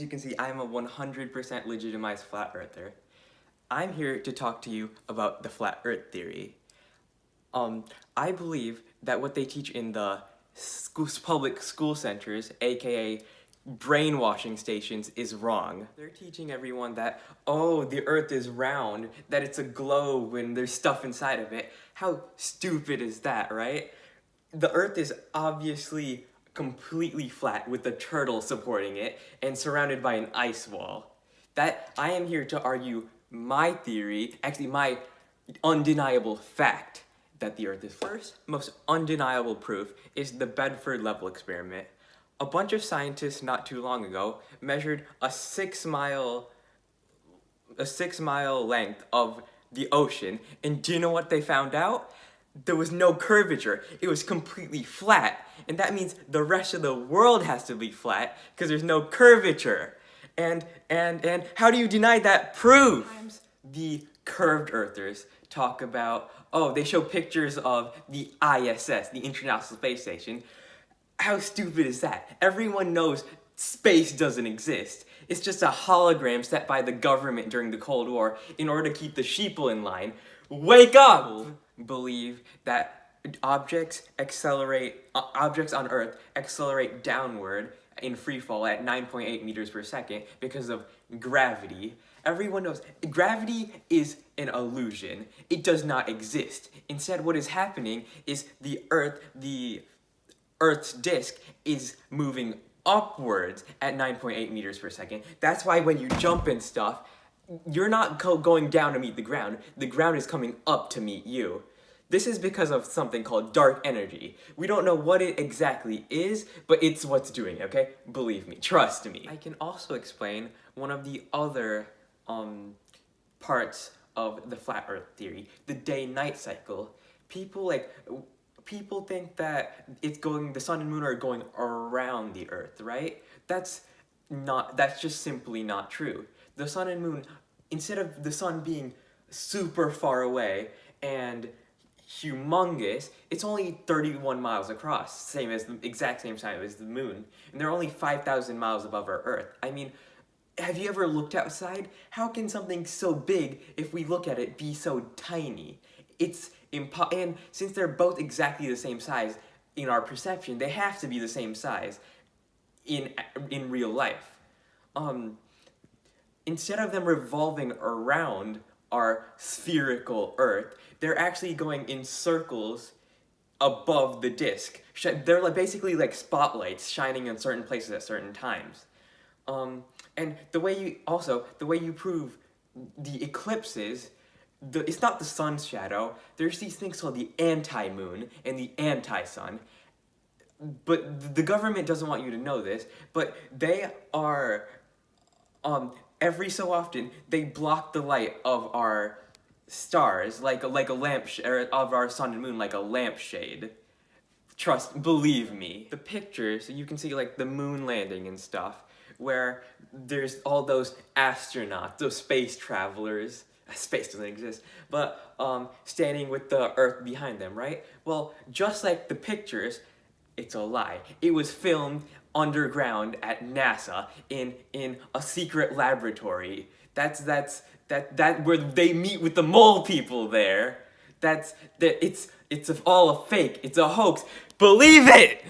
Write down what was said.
you can see, I'm a 100% legitimized flat earther. I'm here to talk to you about the flat earth theory. I believe that what they teach in the public school centers, aka brainwashing stations, is wrong. They're teaching everyone that, oh, the earth is round, that it's a globe and there's stuff inside of it. How stupid is that, right? The earth is obviously completely flat with a turtle supporting it and surrounded by an ice wall. That I am here to argue my theory, actually my undeniable fact, that the earth is first. Most undeniable proof is the Bedford level experiment. A bunch of scientists not too long ago measured a 6-mile length of the ocean, and do you know what they found out? There was no curvature. It was completely flat. And that means the rest of the world has to be flat because there's no curvature. And how do you deny that proof? Sometimes the curved earthers talk about, oh, they show pictures of the ISS, the International Space Station. How stupid is that? Everyone knows space doesn't exist. It's just a hologram set by the government during the Cold War in order to keep the sheeple in line. Wake up! Believe that objects on Earth accelerate downward in free fall at 9.8 meters per second because of gravity. Everyone knows gravity is an illusion. It does not exist. Instead, what is happening is the Earth's disk is moving upwards at 9.8 meters per second. That's why when you jump and stuff, you're not going down to meet the ground. The ground is coming up to meet you. This is because of something called dark energy. We don't know what it exactly is, but it's what's doing it, okay? Believe me, trust me. I can also explain one of the other parts of the flat earth theory, the day-night cycle. People think that the sun and moon are going around the earth, right? That's just simply not true. The sun and moon, instead of the sun being super far away and humongous, it's only 31 miles across, exact same size as the moon, and they're only 5,000 miles above our Earth. I mean, have you ever looked outside? How can something so big, if we look at it, be so tiny? And since they're both exactly the same size in our perception, they have to be the same size in real life. Instead of them revolving around our spherical Earth, they're actually going in circles above the disk. They're basically like spotlights shining in certain places at certain times. And the way you prove the eclipses, it's not the sun's shadow. There's these things called the anti-moon and the anti-sun. But the government doesn't want you to know this, but they are, every so often, they block the light of our stars, like a of our sun and moon, like a lampshade. Believe me. The pictures, you can see like the moon landing and stuff, where there's all those astronauts, those space travelers, space doesn't exist, but standing with the Earth behind them, right? Well, just like the pictures, it's a lie. It was filmed underground at NASA in a secret laboratory. That's where they meet with the mole people there. It's all a fake. It's a hoax. Believe it!